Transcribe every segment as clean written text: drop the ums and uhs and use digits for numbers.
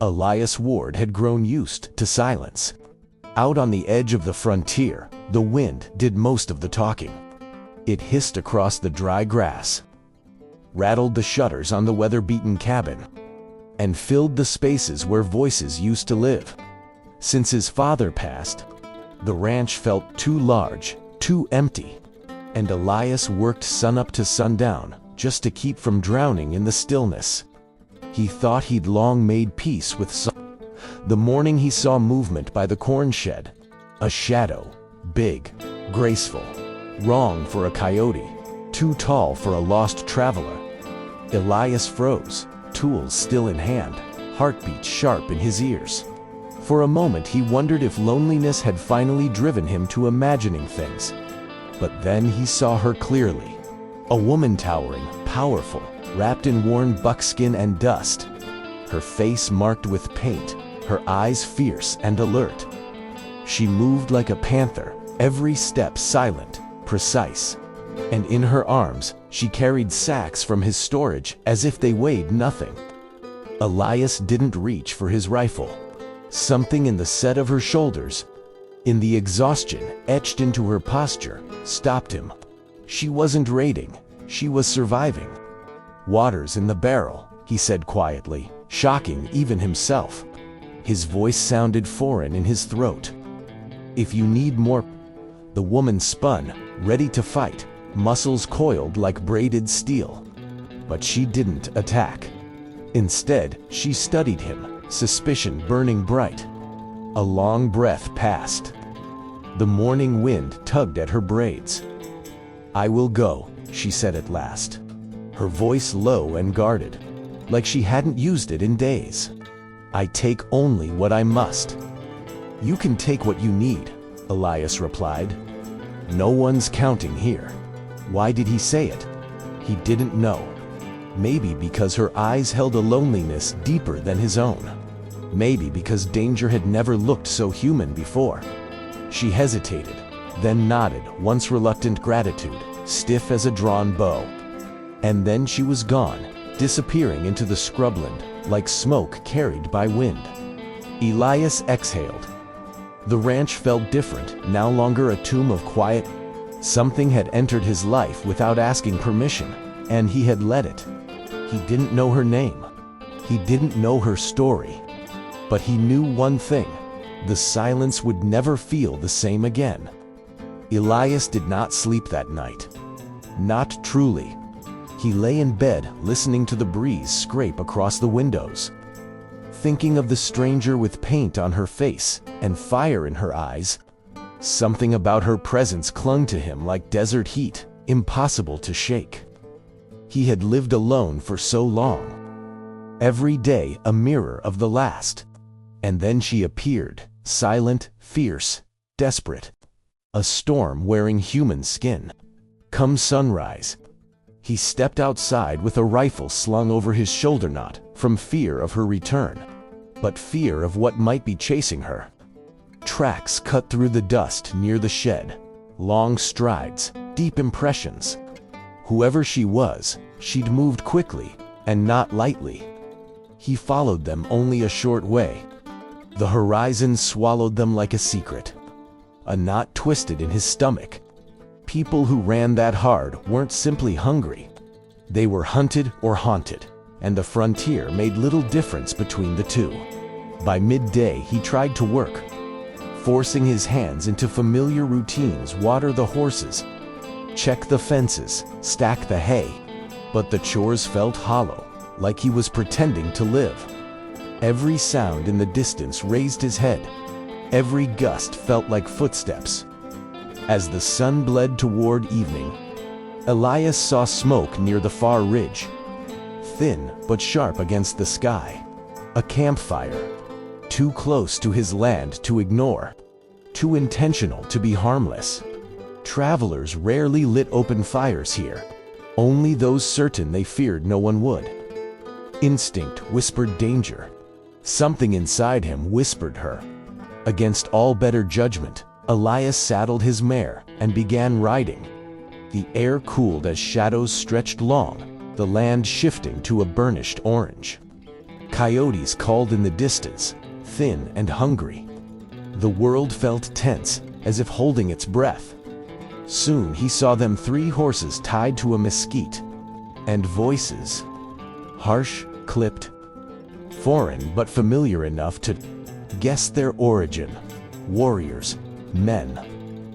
Elias Ward had grown used to silence. Out on the edge of the frontier, the wind did most of the talking. It hissed across the dry grass, rattled the shutters on the weather-beaten cabin, and filled the spaces where voices used to live. Since his father passed, the ranch felt too large, too empty, and Elias worked sunup to sundown just to keep from drowning in the stillness. He thought he'd long made peace with the morning he saw movement by the corn shed. A shadow, big, graceful, wrong for a coyote, too tall for a lost traveler. Elias froze, tools still in hand, heartbeat sharp in his ears. For a moment he wondered if loneliness had finally driven him to imagining things. But then he saw her clearly. A woman towering, powerful, wrapped in worn buckskin and dust. Her face marked with paint, her eyes fierce and alert. She moved like a panther, every step silent, precise. And in her arms, she carried sacks from his storage as if they weighed nothing. Elias didn't reach for his rifle. Something in the set of her shoulders, in the exhaustion etched into her posture, stopped him. She wasn't raiding, she was surviving. "Water's in the barrel," he said quietly, shocking even himself. His voice sounded foreign in his throat. "If you need more..." The woman spun, ready to fight, muscles coiled like braided steel. But she didn't attack. Instead, she studied him, suspicion burning bright. A long breath passed. The morning wind tugged at her braids. "I will go," she said at last, her voice low and guarded, like she hadn't used it in days. "I take only what I must." "You can take what you need," Elias replied. "No one's counting here." Why did he say it? He didn't know. Maybe because her eyes held a loneliness deeper than his own. Maybe because danger had never looked so human before. She hesitated, then nodded once reluctant gratitude, stiff as a drawn bow. And then she was gone, disappearing into the scrubland, like smoke carried by wind. Elias exhaled. The ranch felt different, no longer a tomb of quiet. Something had entered his life without asking permission, and he had let it. He didn't know her name. He didn't know her story. But he knew one thing: the silence would never feel the same again. Elias did not sleep that night. Not truly. He lay in bed, listening to the breeze scrape across the windows, thinking of the stranger with paint on her face and fire in her eyes. Something about her presence clung to him like desert heat, impossible to shake. He had lived alone for so long. Every day a mirror of the last. And then she appeared, silent, fierce, desperate. A storm wearing human skin. Come sunrise, he stepped outside with a rifle slung over his shoulder knot, from fear of her return, but fear of what might be chasing her. Tracks cut through the dust near the shed. Long strides, deep impressions. Whoever she was, she'd moved quickly, and not lightly. He followed them only a short way. The horizon swallowed them like a secret. A knot twisted in his stomach. People who ran that hard weren't simply hungry. They were hunted or haunted, and the frontier made little difference between the two. By midday he tried to work, forcing his hands into familiar routines: water the horses, check the fences, stack the hay. But the chores felt hollow, like he was pretending to live. Every sound in the distance raised his head. Every gust felt like footsteps. As the sun bled toward evening, Elias saw smoke near the far ridge, thin but sharp against the sky. A campfire, too close to his land to ignore, too intentional to be harmless. Travelers rarely lit open fires here, only those certain they feared no one would. Instinct whispered danger. Something inside him whispered her. Against all better judgment, Elias saddled his mare and began riding. The air cooled as shadows stretched long, the land shifting to a burnished orange. Coyotes called in the distance, thin and hungry. The world felt tense, as if holding its breath. Soon he saw them 3 horses tied to a mesquite, and voices, harsh, clipped, foreign but familiar enough to guess their origin. Warriors, men,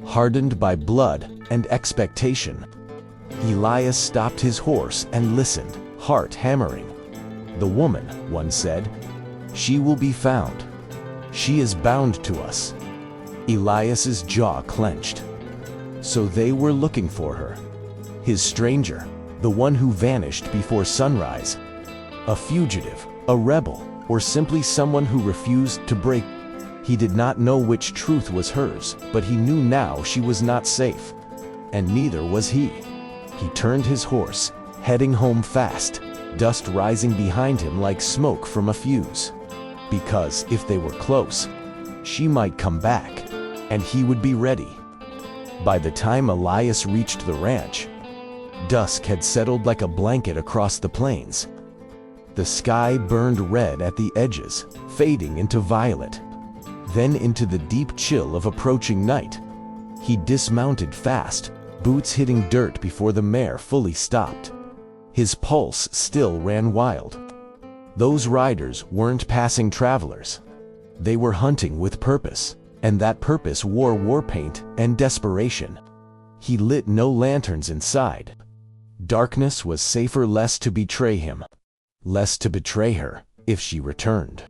hardened by blood and expectation. Elias stopped his horse and listened, heart hammering. "The woman," one said, "she will be found. She is bound to us." Elias's jaw clenched. So they were looking for her. His stranger, the one who vanished before sunrise. A fugitive, a rebel, or simply someone who refused to break. He did not know which truth was hers, but he knew now she was not safe. And neither was he. He turned his horse, heading home fast, dust rising behind him like smoke from a fuse. Because if they were close, she might come back, and he would be ready. By the time Elias reached the ranch, dusk had settled like a blanket across the plains. The sky burned red at the edges, fading into violet, then into the deep chill of approaching night. He dismounted fast, boots hitting dirt before the mare fully stopped. His pulse still ran wild. Those riders weren't passing travelers. They were hunting with purpose, and that purpose wore war paint and desperation. He lit no lanterns inside. Darkness was safer lest to betray him, less to betray her if she returned.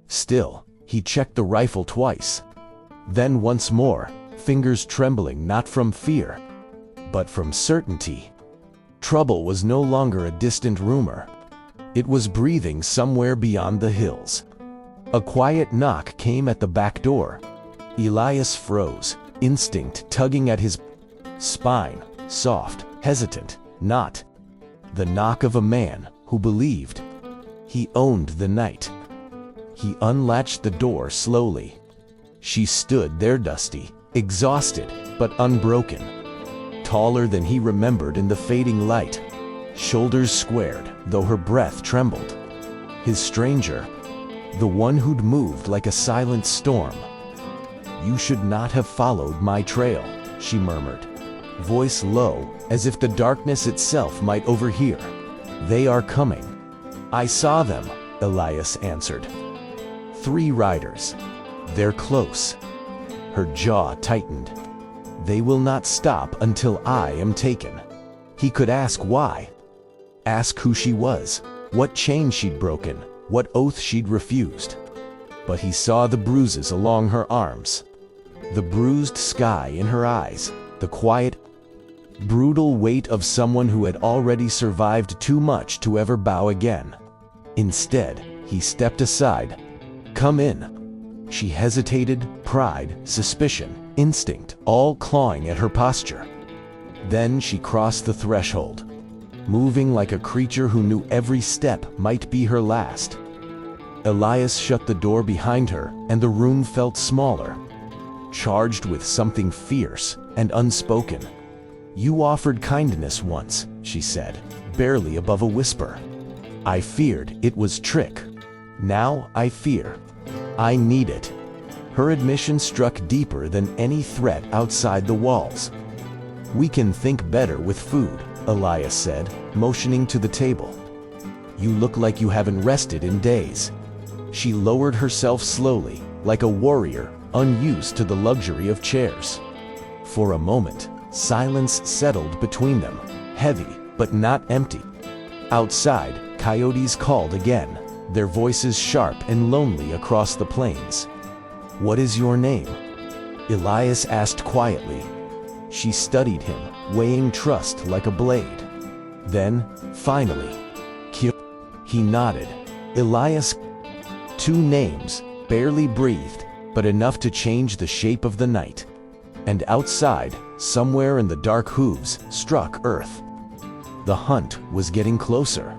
Still, he checked the rifle twice. Then once more, fingers trembling not from fear, but from certainty. Trouble was no longer a distant rumor. It was breathing somewhere beyond the hills. A quiet knock came at the back door. Elias froze, instinct tugging at his spine, soft, hesitant, not the knock of a man who believed he owned the night. He unlatched the door slowly. She stood there, dusty, exhausted, but unbroken. Taller than he remembered in the fading light, shoulders squared, though her breath trembled. His stranger, the one who'd moved like a silent storm. "You should not have followed my trail," she murmured, voice low, as if the darkness itself might overhear. "They are coming." "I saw them," Elias answered. 3 riders. "They're close." Her jaw tightened. "They will not stop until I am taken." He could ask why. Ask who she was, what chain she'd broken, what oath she'd refused. But he saw the bruises along her arms, the bruised sky in her eyes, the quiet, brutal weight of someone who had already survived too much to ever bow again. Instead, he stepped aside. "Come in." She hesitated, pride, suspicion, instinct, all clawing at her posture. Then she crossed the threshold, moving like a creature who knew every step might be her last. Elias shut the door behind her, and the room felt smaller, charged with something fierce and unspoken. "You offered kindness once," she said, barely above a whisper. "I feared it was trick. Now I fear I need it." Her admission struck deeper than any threat outside the walls. "We can think better with food," Elias said, motioning to the table. "You look like you haven't rested in days." She lowered herself slowly, like a warrior, unused to the luxury of chairs. For a moment, silence settled between them, heavy but not empty. Outside, coyotes called again, their voices sharp and lonely across the plains. "What is your name?" Elias asked quietly. She studied him, weighing trust like a blade. Then, finally, he nodded. Elias. 2 names, barely breathed, but enough to change the shape of the night. And outside, somewhere in the dark hooves, struck earth. The hunt was getting closer.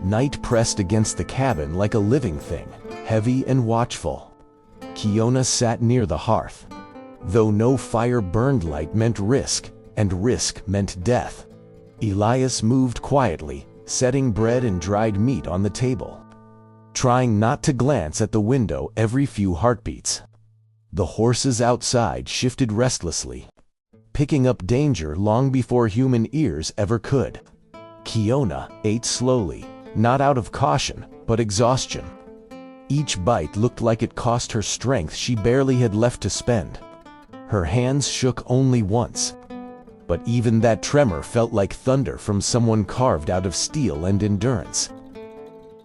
Night pressed against the cabin like a living thing, heavy and watchful. Kiona sat near the hearth. Though no fire burned, light meant risk, and risk meant death. Elias moved quietly, setting bread and dried meat on the table. trying not to glance at the window every few heartbeats. The horses outside shifted restlessly, picking up danger long before human ears ever could. Kiona ate slowly, not out of caution, but exhaustion. Each bite looked like it cost her strength she barely had left to spend. Her hands shook only once, but even that tremor felt like thunder from someone carved out of steel and endurance.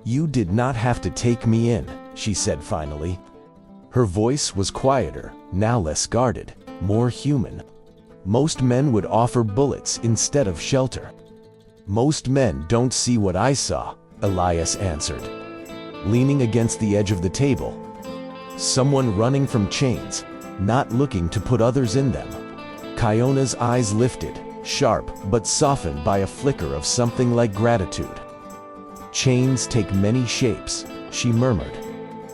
"You did not have to take me in," she said finally. Her voice was quieter, now less guarded, more human. "Most men would offer bullets instead of shelter." "Most men don't see what I saw," Elias answered, leaning against the edge of the table. Someone running from chains, not looking to put others in them. Kiona's eyes lifted, sharp but softened by a flicker of something like gratitude. "Chains take many shapes," she murmured.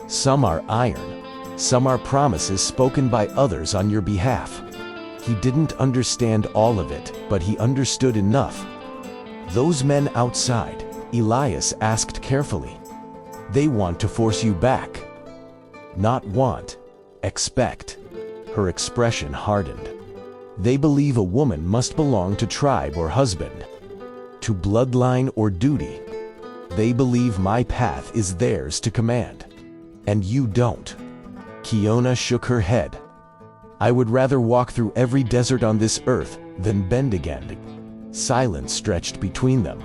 "Some are iron, some are promises spoken by others on your behalf." He didn't understand all of it, but he understood enough. "Those men outside," Elias asked carefully, "they want to force you back." "Not want, expect." Her expression hardened. "They believe a woman must belong to tribe or husband, to bloodline or duty. They believe my path is theirs to command, and you don't." Kiona shook her head. "I would rather walk through every desert on this earth than bend again." Silence stretched between them.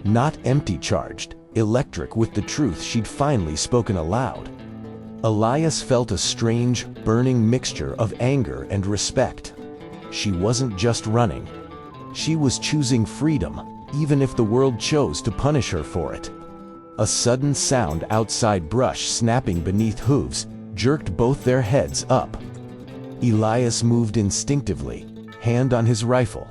Not empty charged, electric with the truth she'd finally spoken aloud. Elias felt a strange, burning mixture of anger and respect. She wasn't just running. She was choosing freedom, even if the world chose to punish her for it. A sudden sound outside, brush snapping beneath hooves, jerked both their heads up. Elias moved instinctively, hand on his rifle.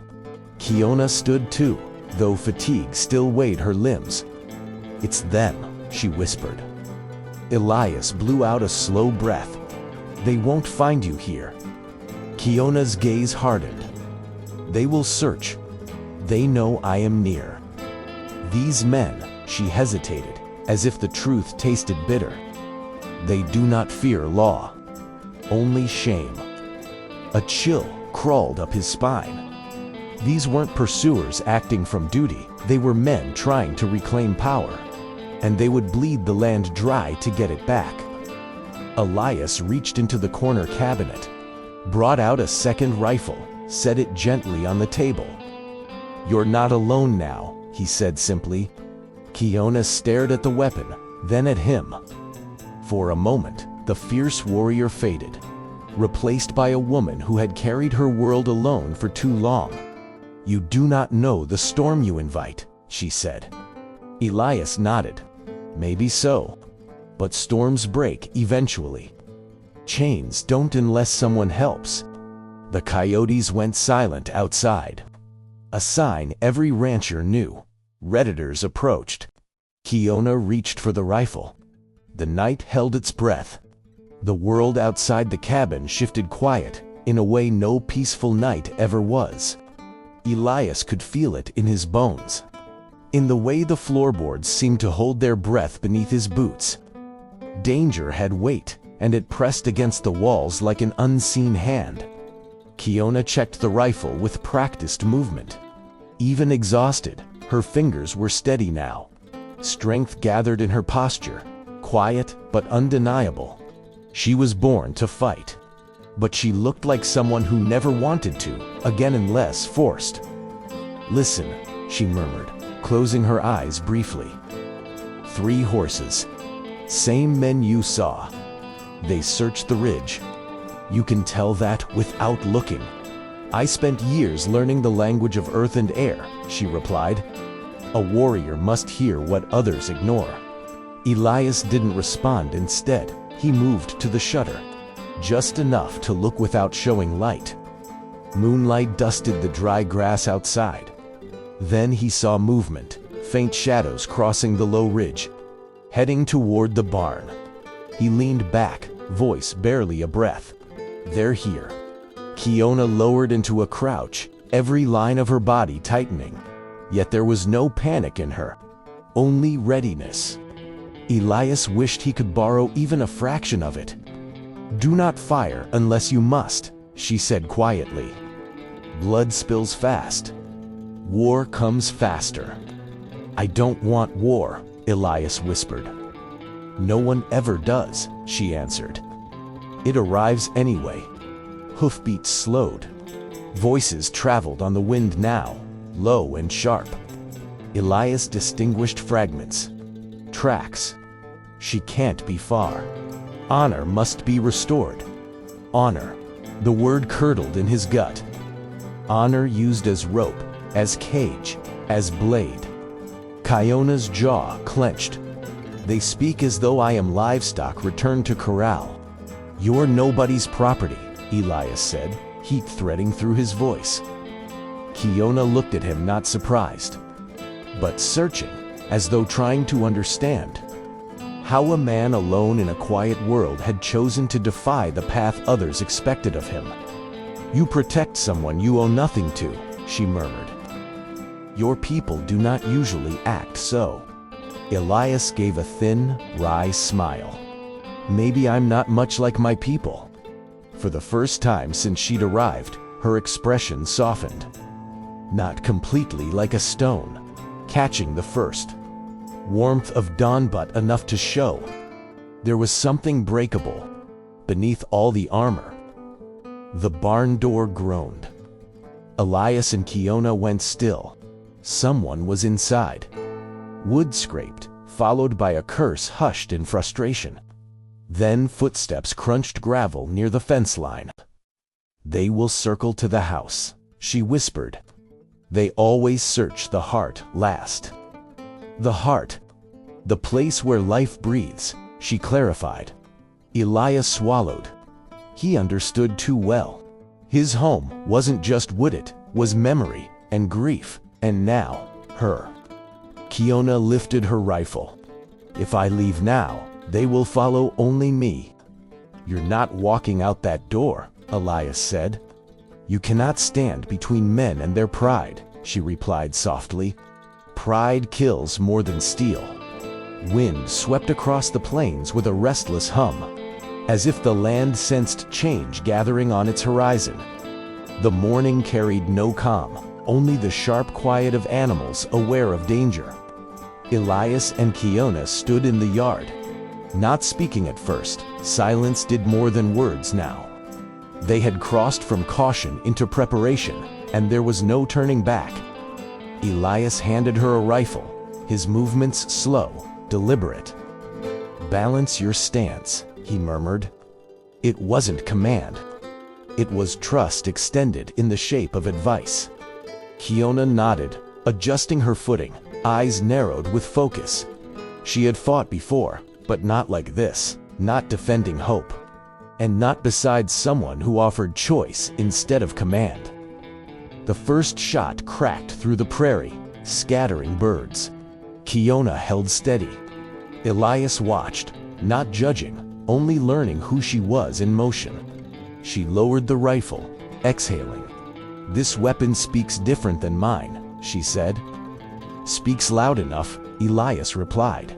Kiona stood too, though fatigue still weighed her limbs. "It's them," she whispered. Elias blew out a slow breath. "They won't find you here." Kiona's gaze hardened. "They will search. They know I am near." "These men," she hesitated, as if the truth tasted bitter. "They do not fear law, only shame." A chill crawled up his spine. These weren't pursuers acting from duty, they were men trying to reclaim power, and they would bleed the land dry to get it back. Elias reached into the corner cabinet, brought out a second rifle, set it gently on the table. "You're not alone now," he said simply. Kiona stared at the weapon, then at him. For a moment, the fierce warrior faded, replaced by a woman who had carried her world alone for too long. "You do not know the storm you invite," she said. Elias nodded. "Maybe so. But storms break eventually. Chains don't unless someone helps." The coyotes went silent outside. A sign every rancher knew. Redditors approached. Kiona reached for the rifle. The night held its breath. The world outside the cabin shifted quiet, in a way no peaceful night ever was. Elias could feel it in his bones, in the way the floorboards seemed to hold their breath beneath his boots. Danger had weight, and it pressed against the walls like an unseen hand. Kiona checked the rifle with practiced movement. Even exhausted, her fingers were steady now. Strength gathered in her posture, quiet but undeniable. She was born to fight. But she looked like someone who never wanted to, again unless forced. "Listen," she murmured, closing her eyes briefly. "3 horses. Same men you saw. They searched the ridge. You can tell that without looking." "I spent years learning the language of earth and air," she replied. "A warrior must hear what others ignore." Elias didn't respond. Instead, he moved to the shutter, just enough to look without showing light. Moonlight dusted the dry grass outside. Then he saw movement, faint shadows crossing the low ridge, heading toward the barn. He leaned back, voice barely a breath. "They're here." Kiona lowered into a crouch, every line of her body tightening. Yet there was no panic in her, only readiness. Elias wished he could borrow even a fraction of it. "Do not fire unless you must," she said quietly. "Blood spills fast. War comes faster." "I don't want war," Elias whispered. "No one ever does," she answered. "It arrives anyway." Hoofbeats slowed. Voices traveled on the wind now, low and sharp. Elias distinguished fragments. Tracks. She can't be far. Honor must be restored. Honor. The word curdled in his gut. Honor used as rope, as cage, as blade. Kyona's jaw clenched. "They speak as though I am livestock returned to corral." "You're nobody's property," Elias said, heat threading through his voice. Kyona looked at him, not surprised, but searching, as though trying to understand. How a man alone in a quiet world had chosen to defy the path others expected of him. "You protect someone you owe nothing to," she murmured. "Your people do not usually act so." Elias gave a thin, wry smile. "Maybe I'm not much like my people." For the first time since she'd arrived, her expression softened. Not completely like a stone, catching the first warmth of dawn, but enough to show there was something breakable beneath all the armor. The barn door groaned. Elias and Kyona went still. Someone was inside. Wood scraped, followed by a curse hushed in frustration. Then footsteps crunched gravel near the fence line. "They will circle to the house," she whispered. "They always search the heart last." "The heart. The place where life breathes," she clarified. Elias swallowed. He understood too well. His home wasn't just wood, it was memory and grief, and now, her. Kyona lifted her rifle. "If I leave now, they will follow only me." "You're not walking out that door," Elias said. "You cannot stand between men and their pride," she replied softly. "Pride kills more than steel." Wind swept across the plains with a restless hum, as if the land sensed change gathering on its horizon. The morning carried no calm, only the sharp quiet of animals aware of danger. Elias and Kyona stood in the yard, not speaking at first. Silence did more than words now. They had crossed from caution into preparation, and there was no turning back. Elias handed her a rifle, his movements slow, deliberate. "Balance your stance," he murmured. It wasn't command. It was trust extended in the shape of advice. Kyona nodded, adjusting her footing, eyes narrowed with focus. She had fought before, but not like this, not defending hope, and not beside someone who offered choice instead of command. The first shot cracked through the prairie, scattering birds. Kyona held steady. Elias watched, not judging, only learning who she was in motion. She lowered the rifle, exhaling. "This weapon speaks different than mine," she said. "Speaks loud enough," Elias replied.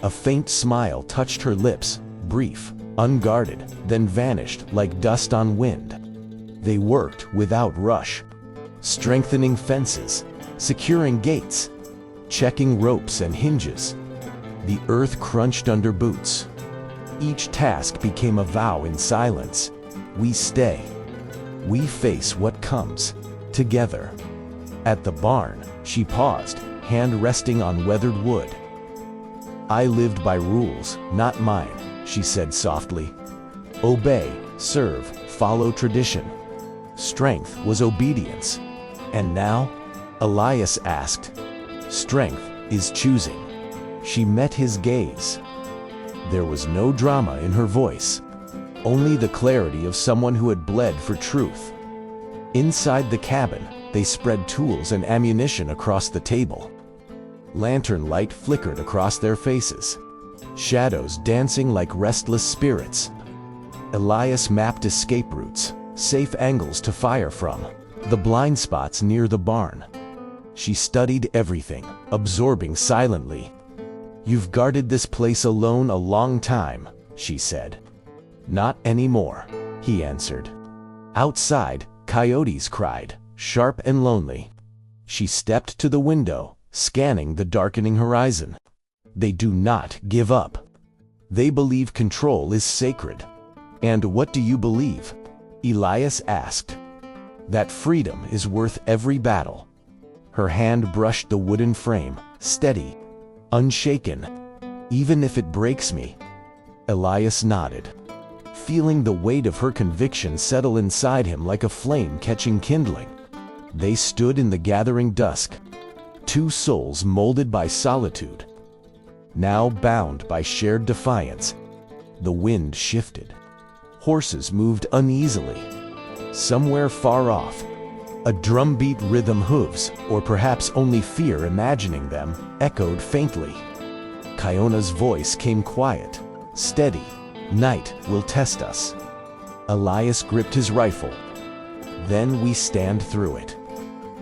A faint smile touched her lips, brief, unguarded, then vanished like dust on wind. They worked without rush, strengthening fences, securing gates, checking ropes and hinges. The earth crunched under boots. Each task became a vow in silence. We stay. We face what comes, together. At the barn, she paused, hand resting on weathered wood. "I lived by rules, not mine," she said softly. "Obey, serve, follow tradition." Strength was obedience. "And now?" Elias asked. "Strength is choosing." She met his gaze. There was no drama in her voice, only the clarity of someone who had bled for truth. Inside the cabin, they spread tools and ammunition across the table. Lantern light flickered across their faces, shadows dancing like restless spirits. Elias mapped escape routes, safe angles to fire from, the blind spots near the barn. She studied everything, absorbing silently. "You've guarded this place alone a long time," she said. "Not anymore," he answered. Outside, coyotes cried, sharp and lonely. She stepped to the window, scanning the darkening horizon. They do not give up. They believe control is sacred. "And what do you believe?" Elias asked. "That freedom is worth every battle." Her hand brushed the wooden frame, steady, unshaken. "Even if it breaks me." Elias nodded, feeling the weight of her conviction settle inside him like a flame catching kindling. They stood in the gathering dusk, two souls molded by solitude, now bound by shared defiance. The wind shifted. Horses moved uneasily. Somewhere far off, a drumbeat rhythm hooves, or perhaps only fear imagining them, echoed faintly. Kyona's voice came quiet, steady. "Night will test us." Elias gripped his rifle. "Then we stand through it."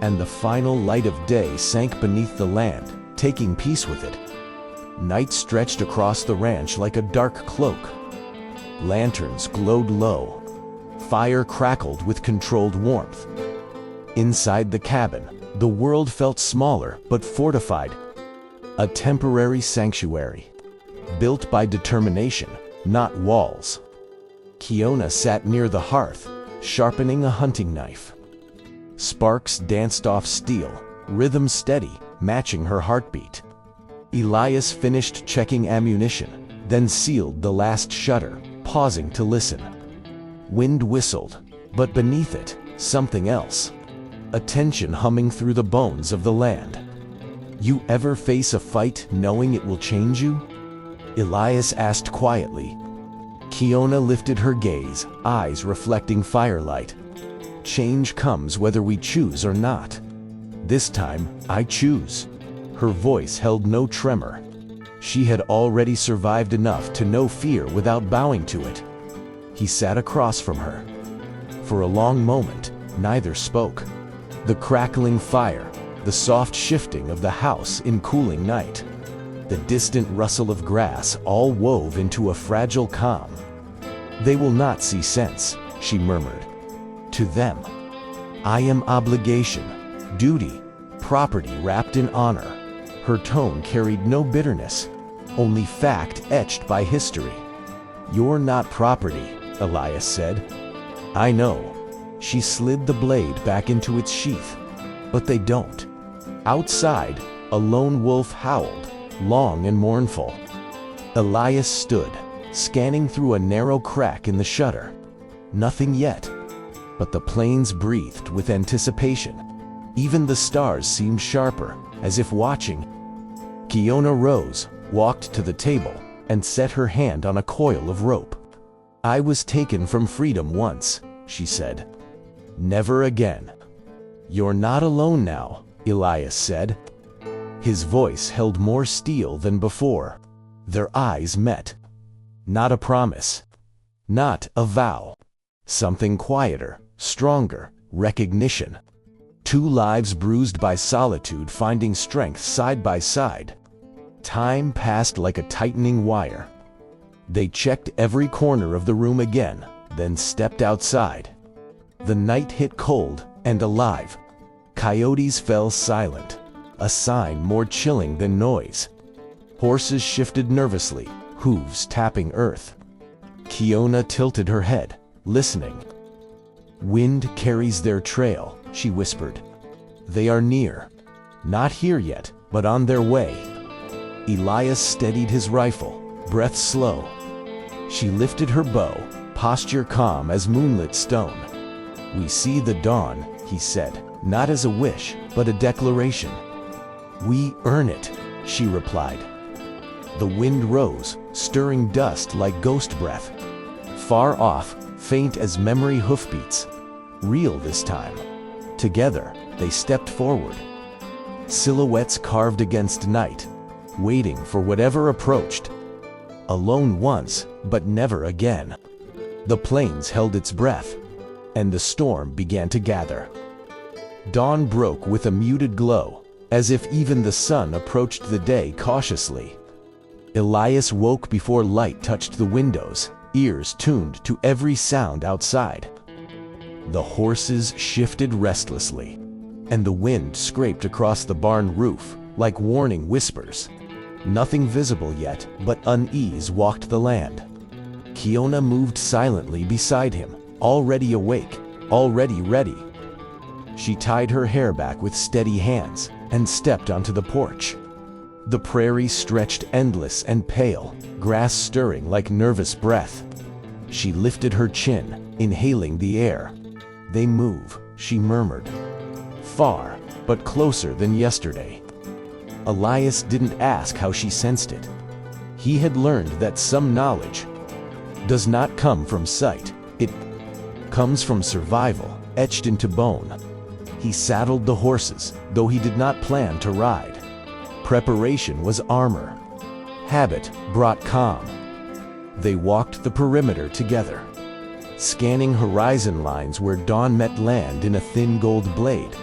And the final light of day sank beneath the land, taking peace with it. Night stretched across the ranch like a dark cloak. Lanterns glowed low. Fire crackled with controlled warmth. Inside the cabin, the world felt smaller but fortified. A temporary sanctuary, built by determination, not walls. Kyona sat near the hearth, sharpening a hunting knife. Sparks danced off steel, rhythm steady, matching her heartbeat. Elias finished checking ammunition, then sealed the last shutter, pausing to listen. Wind whistled, but beneath it, something else. A tension humming through the bones of the land. "You ever face a fight knowing it will change you?" Elias asked quietly. Kyona lifted her gaze, eyes reflecting firelight. "Change comes whether we choose or not. This time, I choose." Her voice held no tremor. She had already survived enough to know fear without bowing to it. He sat across from her. For a long moment, neither spoke. The crackling fire, the soft shifting of the house in cooling night, the distant rustle of grass all wove into a fragile calm. "They will not see sense," she murmured. "To them, I am obligation, duty, property wrapped in honor." Her tone carried no bitterness, only fact etched by history. "You're not property," Elias said. "I know." She slid the blade back into its sheath. "But they don't." Outside, a lone wolf howled, long and mournful. Elias stood, scanning through a narrow crack in the shutter. Nothing yet, but the plains breathed with anticipation. Even the stars seemed sharper, as if watching. Kyona rose, walked to the table, and set her hand on a coil of rope. "I was taken from freedom once," she said. "Never again." "You're not alone now," Elias said. His voice held more steel than before. Their eyes met. Not a promise. Not a vow. Something quieter, stronger, recognition. Two lives bruised by solitude finding strength side by side. Time passed like a tightening wire. They checked every corner of the room again, then stepped outside. The night hit cold and alive. Coyotes fell silent, a sign more chilling than noise. Horses shifted nervously, hooves tapping earth. Kyona tilted her head, listening. "Wind carries their trail," she whispered. "They are near. Not here yet, but on their way." Elias steadied his rifle, breath slow. She lifted her bow, posture calm as moonlit stone. "We see the dawn," he said, not as a wish, but a declaration. "We earn it," she replied. The wind rose, stirring dust like ghost breath. Far off, faint as memory hoofbeats. Real this time. Together, they stepped forward. Silhouettes carved against night, waiting for whatever approached. Alone once, but never again. The plains held its breath, and the storm began to gather. Dawn broke with a muted glow, as if even the sun approached the day cautiously. Elias woke before light touched the windows, ears tuned to every sound outside. The horses shifted restlessly, and the wind scraped across the barn roof like warning whispers. Nothing visible yet, but unease walked the land. Kiona moved silently beside him, already awake, already ready. She tied her hair back with steady hands and stepped onto the porch. The prairie stretched endless and pale, grass stirring like nervous breath. She lifted her chin, inhaling the air. "They move," she murmured. "Far, but closer than yesterday." Elias didn't ask how she sensed it. He had learned that some knowledge does not come from sight. It comes from survival, etched into bone. He saddled the horses, though he did not plan to ride. Preparation was armor. Habit brought calm. They walked the perimeter together, scanning horizon lines where dawn met land in a thin gold blade.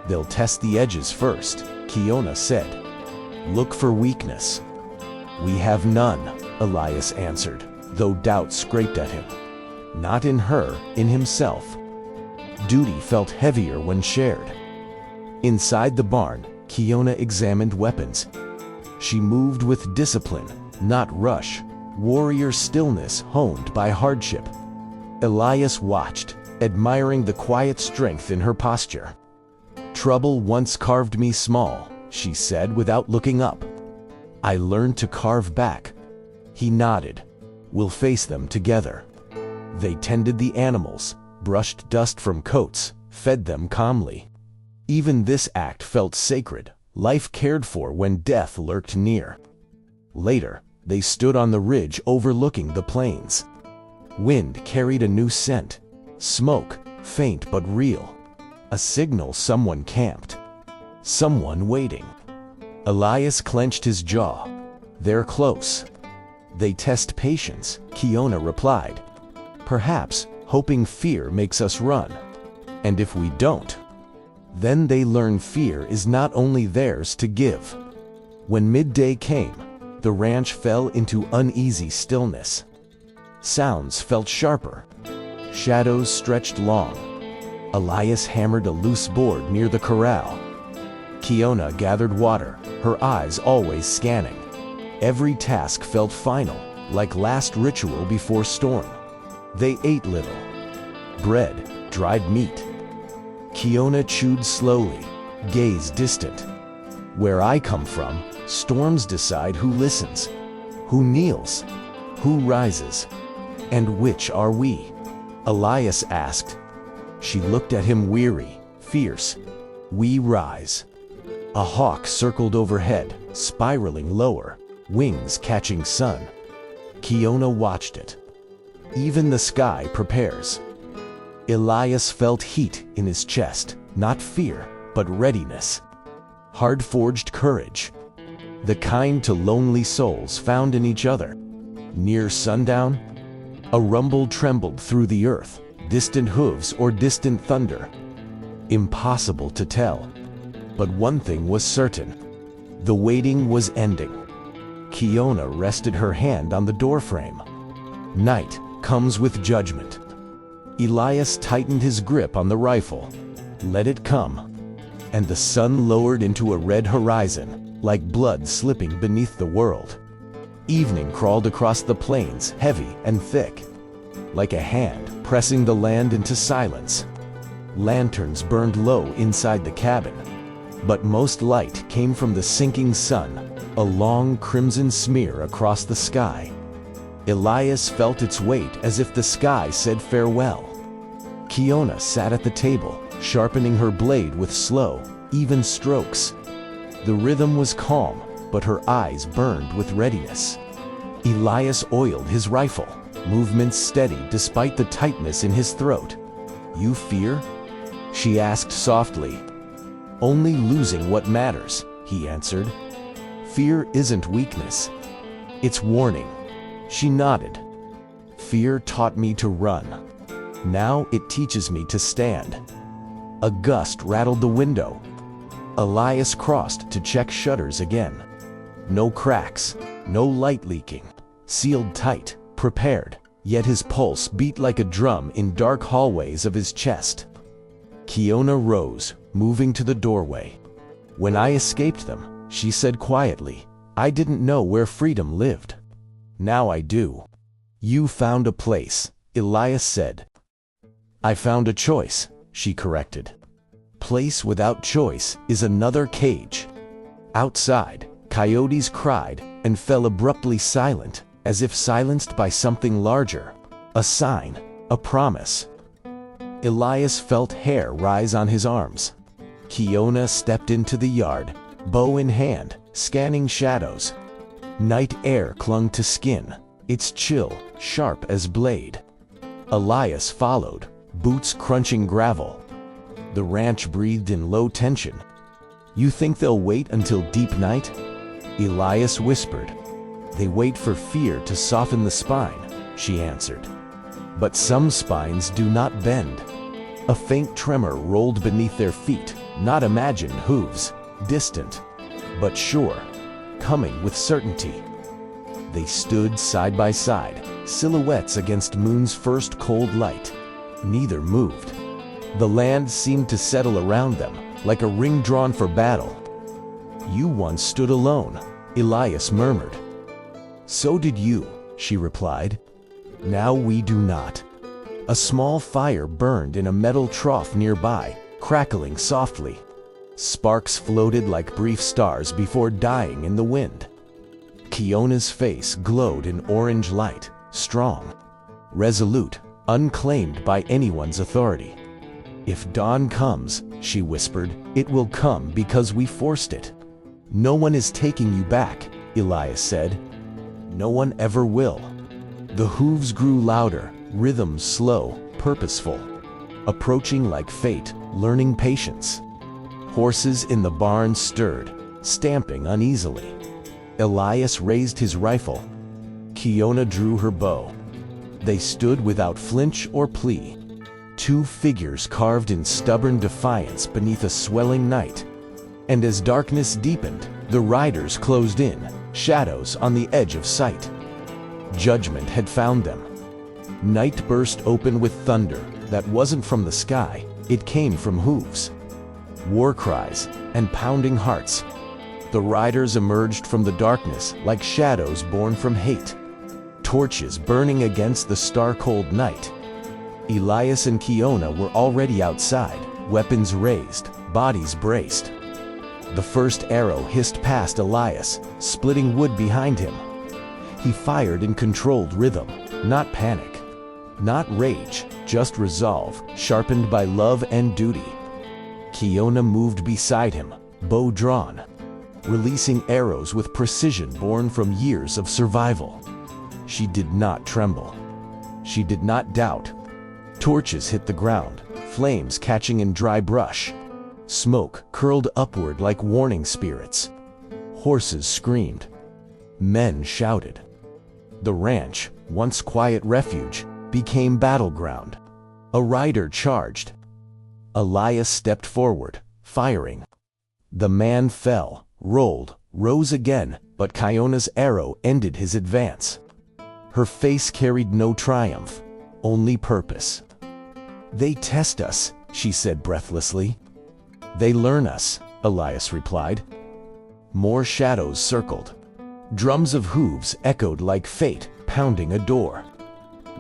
"They'll test the edges first," Kiona said. "Look for weakness." "We have none," Elias answered, though doubt scraped at him. Not in her, in himself. Duty felt heavier when shared. Inside the barn, Kiona examined weapons. She moved with discipline, not rush, warrior stillness honed by hardship. Elias watched, admiring the quiet strength in her posture. "Trouble once carved me small," she said without looking up. "I learned to carve back." He nodded. "We'll face them together." They tended the animals, brushed dust from coats, fed them calmly. Even this act felt sacred, life cared for when death lurked near. Later, they stood on the ridge overlooking the plains. Wind carried a new scent, smoke, faint but real. A signal someone camped, someone waiting. Elias clenched his jaw. "They're close." "They test patience," Kiona replied. "Perhaps, hoping fear makes us run. And if we don't, then they learn fear is not only theirs to give." When midday came, the ranch fell into uneasy stillness. Sounds felt sharper. Shadows stretched long. Elias hammered a loose board near the corral. Kiona gathered water, her eyes always scanning. Every task felt final, like last ritual before storm. They ate little. Bread, dried meat. Kiona chewed slowly, gaze distant. "Where I come from, storms decide who listens, who kneels, who rises. And which are we?" Elias asked. She looked at him weary, fierce. "We rise." A hawk circled overhead, spiraling lower, wings catching sun. Kiona watched it. Even the sky prepares. Elias felt heat in his chest, not fear, but readiness. Hard-forged courage. The kind to lonely souls found in each other. Near sundown, a rumble trembled through the earth, distant hooves or distant thunder. Impossible to tell. But one thing was certain. The waiting was ending. Kiona rested her hand on the doorframe. Night comes with judgment. Elias tightened his grip on the rifle. Let it come. And the sun lowered into a red horizon, like blood slipping beneath the world. Evening crawled across the plains, heavy and thick, like a hand pressing the land into silence. Lanterns burned low inside the cabin, but most light came from the sinking sun, a long crimson smear across the sky. Elias felt its weight as if the sky said farewell. Kiona sat at the table, sharpening her blade with slow, even strokes. The rhythm was calm, but her eyes burned with readiness. Elias oiled his rifle, movements steady despite the tightness in his throat. "You fear?" she asked softly. "Only losing what matters," he answered. "Fear isn't weakness. It's warning." She nodded. "Fear taught me to run. Now it teaches me to stand." A gust rattled the window. Elias crossed to check shutters again. No cracks, no light leaking. Sealed tight, prepared, yet his pulse beat like a drum in dark hallways of his chest. Kiona rose, moving to the doorway. "When I escaped them," she said quietly, "I didn't know where freedom lived. Now I do." "You found a place," Elias said. "I found a choice," she corrected. "Place without choice is another cage." Outside, coyotes cried and fell abruptly silent, as if silenced by something larger. A sign, a promise. Elias felt hair rise on his arms. Kiona stepped into the yard, bow in hand, scanning shadows. Night air clung to skin, its chill sharp as blade. Elias followed, boots crunching gravel. The ranch breathed in low tension. "You think they'll wait until deep night?" Elias whispered. "They wait for fear to soften the spine," she answered. "But some spines do not bend." A faint tremor rolled beneath their feet, not imagined hooves, distant, but sure, coming with certainty. They stood side by side, silhouettes against moon's first cold light. Neither moved. The land seemed to settle around them, like a ring drawn for battle. "You once stood alone," Elias murmured. "So did you," she replied. "Now we do not." A small fire burned in a metal trough nearby, crackling softly. Sparks floated like brief stars before dying in the wind. Kiona's face glowed in orange light, strong, resolute, unclaimed by anyone's authority. "If dawn comes," she whispered, "it will come because we forced it." "No one is taking you back," Elias said. "No one ever will." The hooves grew louder, rhythm slow, purposeful. Approaching like fate, learning patience. Horses in the barn stirred, stamping uneasily. Elias raised his rifle. Kiona drew her bow. They stood without flinch or plea. Two figures carved in stubborn defiance beneath a swelling night. And as darkness deepened, the riders closed in, shadows on the edge of sight. Judgment had found them. Night burst open with thunder that wasn't from the sky, it came from hooves. War cries and pounding hearts. The riders emerged from the darkness like shadows born from hate. Torches burning against the star-cold night. Elias and Kiona were already outside, weapons raised, bodies braced. The first arrow hissed past Elias, splitting wood behind him. He fired in controlled rhythm, not panic, not rage, just resolve, sharpened by love and duty. Kiona moved beside him, bow drawn, releasing arrows with precision born from years of survival. She did not tremble. She did not doubt. Torches hit the ground, flames catching in dry brush. Smoke curled upward like warning spirits. Horses screamed. Men shouted. The ranch, once quiet refuge, became battleground. A rider charged. Elias stepped forward, firing. The man fell, rolled, rose again, but Kiona's arrow ended his advance. Her face carried no triumph, only purpose. "They test us," she said breathlessly. "They learn us," Elias replied. More shadows circled. Drums of hooves echoed like fate pounding a door.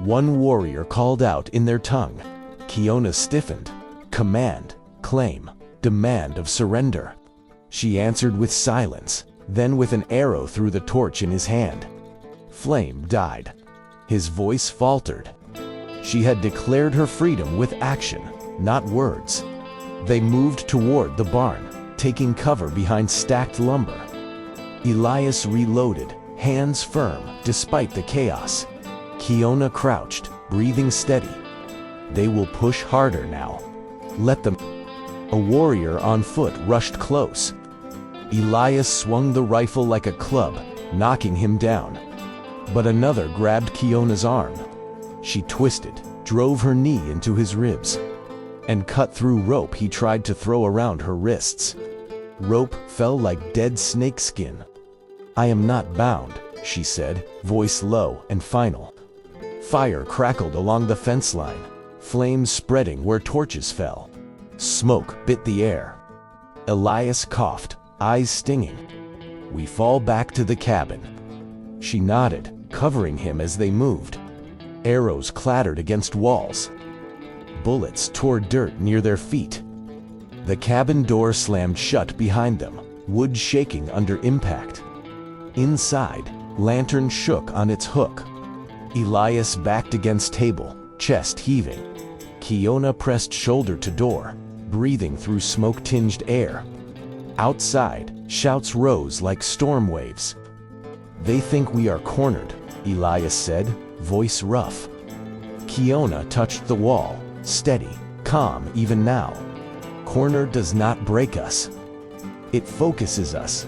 One warrior called out in their tongue. Kiona stiffened. Command, claim, demand of surrender. She answered with silence, then with an arrow through the torch in his hand. Flame died. His voice faltered. She had declared her freedom with action, not words. They moved toward the barn, taking cover behind stacked lumber. Elias reloaded, hands firm despite the chaos. Kiona crouched, breathing steady. They will push harder now. Let them. A warrior on foot rushed close. Elias swung the rifle like a club, knocking him down. But another grabbed Kiona's arm. She twisted, drove her knee into his ribs, and cut through rope he tried to throw around her wrists. Rope fell like dead snakeskin. "I am not bound," she said, voice low and final. Fire crackled along the fence line, flames spreading where torches fell. Smoke bit the air. Elias coughed, eyes stinging. "We fall back to the cabin." She nodded, covering him as they moved. Arrows clattered against walls. Bullets tore dirt near their feet. The cabin door slammed shut behind them, wood shaking under impact. Inside, lantern shook on its hook. Elias backed against table, chest heaving. Kiona pressed shoulder to door, breathing through smoke-tinged air. Outside, shouts rose like storm waves. "They think we are cornered," Elias said, voice rough. Kiona touched the wall, steady, calm even now. "Corner does not break us. It focuses us."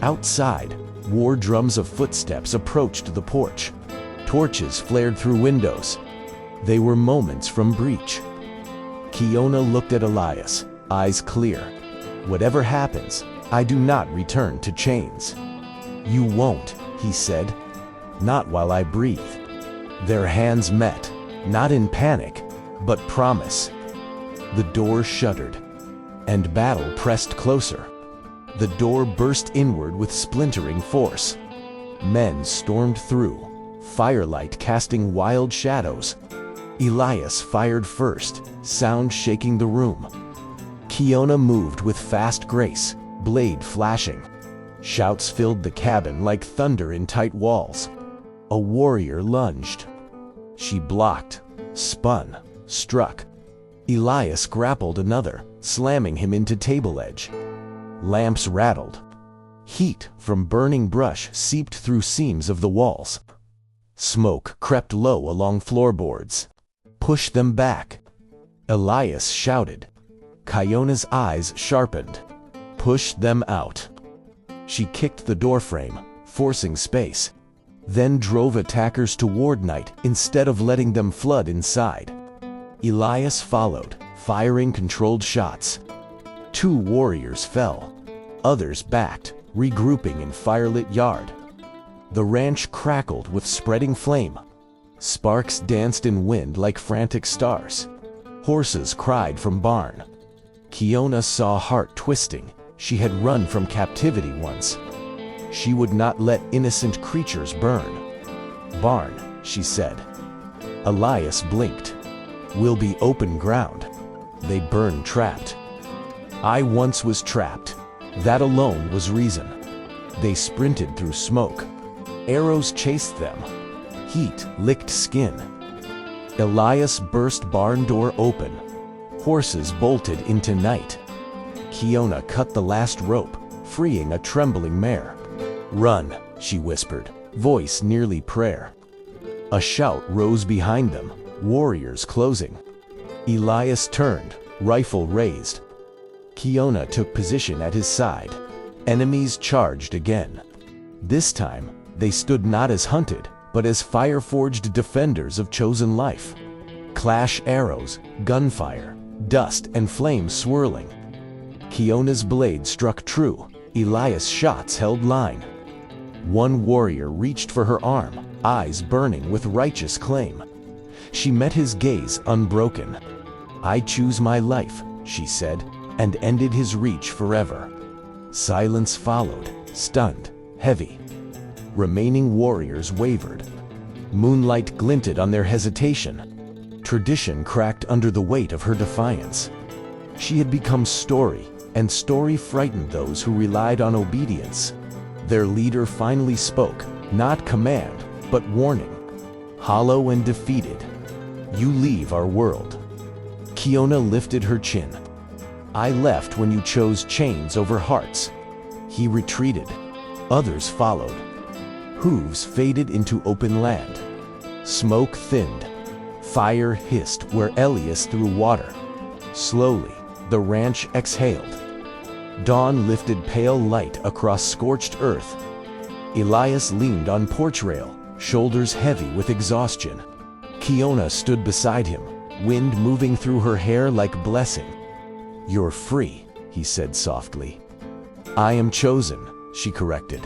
Outside, war drums of footsteps approached the porch. Torches flared through windows. They were moments from breach. Kiona looked at Elias, eyes clear. "Whatever happens, I do not return to chains." "You won't," he said. "Not while I breathe." Their hands met, not in panic, but promise. The door shuddered, and battle pressed closer. The door burst inward with splintering force. Men stormed through, firelight casting wild shadows. Elias fired first, sound shaking the room. Kiona moved with fast grace, blade flashing. Shouts filled the cabin like thunder in tight walls. A warrior lunged. She blocked, spun, struck. Elias grappled another, slamming him into table edge. Lamps rattled. Heat from burning brush seeped through seams of the walls. Smoke crept low along floorboards. "Push them back." Elias shouted. Kiona's eyes sharpened. "Push them out." She kicked the doorframe, forcing space, then drove attackers toward night instead of letting them flood inside. Elias followed, firing controlled shots. 2 warriors fell. Others backed, regrouping in firelit yard. The ranch crackled with spreading flame. Sparks danced in wind like frantic stars. Horses cried from barn. Kiona saw heart twisting. She had run from captivity once. She would not let innocent creatures burn. "Barn," she said. Elias blinked. "Will be open ground. They burn trapped." "I once was trapped." That alone was reason. They sprinted through smoke. Arrows chased them. Heat licked skin. Elias burst barn door open. Horses bolted into night. Kiona cut the last rope, freeing a trembling mare. "Run," she whispered, voice nearly prayer. A shout rose behind them, warriors closing. Elias turned, rifle raised. Kiona took position at his side. Enemies charged again. This time, they stood not as hunted, but as fire-forged defenders of chosen life. Clash arrows, gunfire, dust and flame swirling. Kiona's blade struck true. Elias' shots held line. One warrior reached for her arm, eyes burning with righteous claim. She met his gaze unbroken. "I choose my life," she said, and ended his reach forever. Silence followed, stunned, heavy. Remaining warriors wavered. Moonlight glinted on their hesitation. Tradition cracked under the weight of her defiance. She had become story, and story frightened those who relied on obedience. Their leader finally spoke, not command, but warning. Hollow and defeated, "You leave our world." Kiona lifted her chin. "I left when you chose chains over hearts." He retreated. Others followed. Hooves faded into open land. Smoke thinned. Fire hissed where Elias threw water. Slowly, the ranch exhaled. Dawn lifted pale light across scorched earth. Elias leaned on porch rail, shoulders heavy with exhaustion. Kiona stood beside him, wind moving through her hair like blessing. "You're free," he said softly. "I am chosen," she corrected.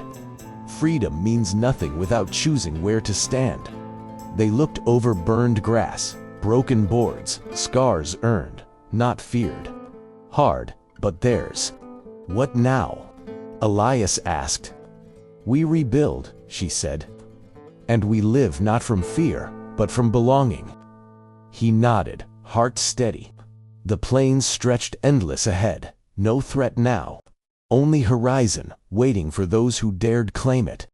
freedom means nothing without choosing where to stand. They looked over burned grass, broken boards, scars earned, not feared. Hard, but theirs. What now? Elias asked. We rebuild, she said. And we live not from fear, but from belonging. He nodded, heart steady. The plains stretched endless ahead, no threat now. Only horizon, waiting for those who dared claim it.